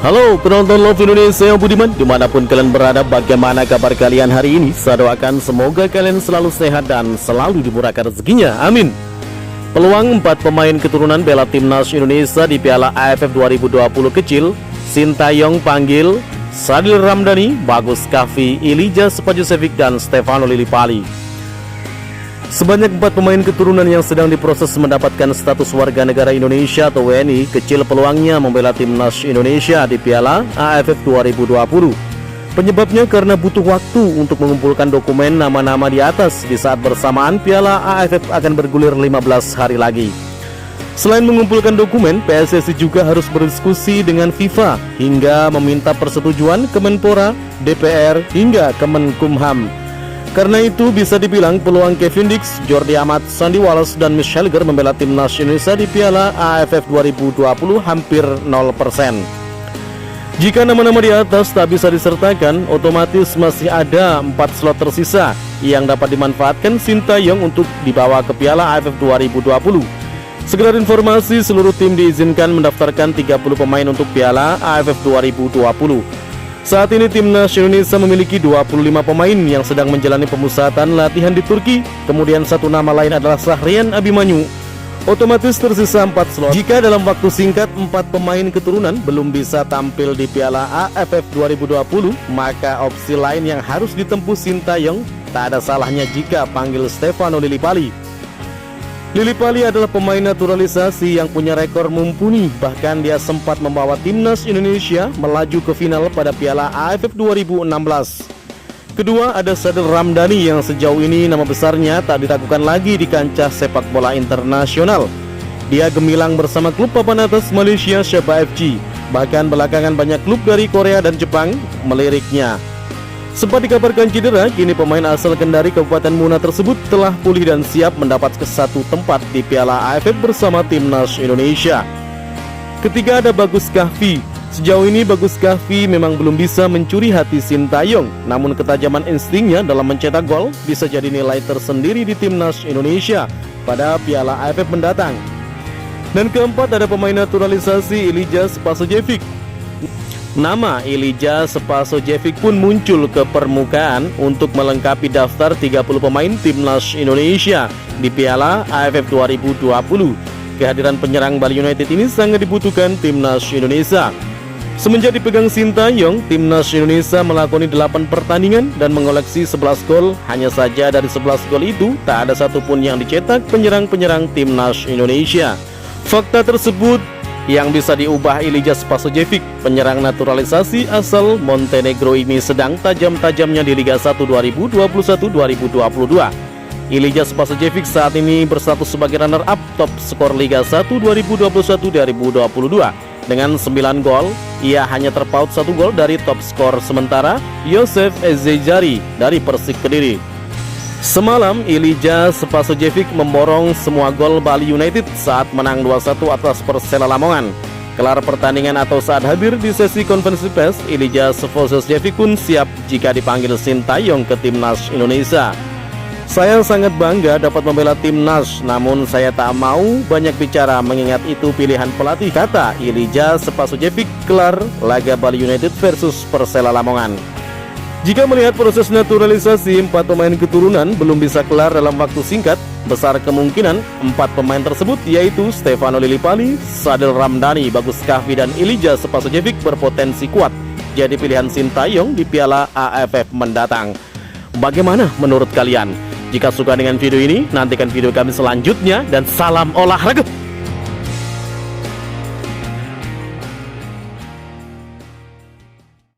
Halo penonton Love Indonesia yang budiman, dimanapun kalian berada, bagaimana kabar kalian hari ini? Saya doakan semoga kalian selalu sehat dan selalu dimurahkan rezekinya, amin. Peluang 4 pemain keturunan bela timnas Indonesia di Piala AFF 2020 kecil: Sintayong panggil, Sadil Ramdhani, Bagus Kahvi, Ilijah Spasojevic, dan Stefano Lillipali. Sebanyak 4 pemain keturunan yang sedang diproses mendapatkan status warga negara Indonesia atau WNI kecil peluangnya membela timnas Indonesia di Piala AFF 2020. Penyebabnya karena butuh waktu untuk mengumpulkan dokumen nama-nama di atas di saat bersamaan Piala AFF akan bergulir 15 hari lagi. Selain mengumpulkan dokumen, PSSI juga harus berdiskusi dengan FIFA hingga meminta persetujuan Kemenpora, DPR, hingga Kemenkumham. Karena itu bisa dibilang peluang Kevin Dix, Jordi Amat, Sandy Wallace, dan Mitch Helger membela timnas Indonesia di Piala AFF 2020 hampir 0%. Jika nama-nama di atas tak bisa disertakan, otomatis masih ada 4 slot tersisa yang dapat dimanfaatkan Sintayong untuk dibawa ke Piala AFF 2020. Sekedar informasi, seluruh tim diizinkan mendaftarkan 30 pemain untuk Piala AFF 2020. Saat ini timnas Indonesia memiliki 25 pemain yang sedang menjalani pemusatan latihan di Turki. Kemudian satu nama lain adalah Sahrian Abimanyu. Otomatis tersisa 4 slot. Jika dalam waktu singkat 4 pemain keturunan belum bisa tampil di Piala AFF 2020, maka opsi lain yang harus ditempuh Sintayong tak ada salahnya jika panggil Stefano Lillipali. Lillipali adalah pemain naturalisasi yang punya rekor mumpuni, bahkan dia sempat membawa timnas Indonesia melaju ke final pada Piala AFF 2016. Kedua ada Sadil Ramdhani yang sejauh ini nama besarnya tak diragukan lagi di kancah sepak bola internasional. Dia gemilang bersama klub papan atas Malaysia Sabah FC, bahkan belakangan banyak klub dari Korea dan Jepang meliriknya. Sempat dikabarkan cedera, kini pemain asal Kendari Kabupaten Muna tersebut telah pulih dan siap mendapat satu tempat di Piala AFF bersama timnas Indonesia. Ketiga ada Bagus Kahvi. Sejauh ini Bagus Kahvi memang belum bisa mencuri hati Sintayong, namun ketajaman instingnya dalam mencetak gol bisa jadi nilai tersendiri di timnas Indonesia pada Piala AFF mendatang. Dan keempat ada pemain naturalisasi Ilijah Spasojevic. Nama Ilijah Spasojevic pun muncul ke permukaan untuk melengkapi daftar 30 pemain timnas Indonesia di Piala AFF 2020. Kehadiran penyerang Bali United ini sangat dibutuhkan timnas Indonesia. Semenjak dipegang Sintayong, timnas Indonesia melakoni 8 pertandingan dan mengoleksi 11 gol. Hanya saja dari 11 gol itu tak ada satupun yang dicetak penyerang-penyerang timnas Indonesia. Fakta tersebut yang bisa diubah Ilijah Spasojevic. Penyerang naturalisasi asal Montenegro ini sedang tajam-tajamnya di Liga 1 2021-2022. Ilijah Spasojevic saat ini berstatus sebagai runner-up top skor Liga 1 2021-2022 dengan 9 gol. Ia hanya terpaut 1 gol dari top skor sementara Yosef Ezejari dari Persik Kediri. Semalam Ilijah Spasojevic memborong semua gol Bali United saat menang 2-1 atas Persela Lamongan. Kelar pertandingan atau saat hadir di sesi konferensi pers, Ilijah Spasojevic pun siap jika dipanggil Sintayong ke timnas Indonesia. Saya sangat bangga dapat membela timnas, namun saya tak mau banyak bicara mengingat itu pilihan pelatih, kata Ilijah Spasojevic kelar laga Bali United versus Persela Lamongan. Jika melihat proses naturalisasi 4 pemain keturunan belum bisa kelar dalam waktu singkat, besar kemungkinan 4 pemain tersebut yaitu Stefano Lillipali, Sadil Ramdhani, Bagus Kahvi, dan Ilijah Spasojevic berpotensi kuat jadi pilihan Sintayong di Piala AFF mendatang. Bagaimana menurut kalian? Jika suka dengan video ini, nantikan video kami selanjutnya dan salam olahraga.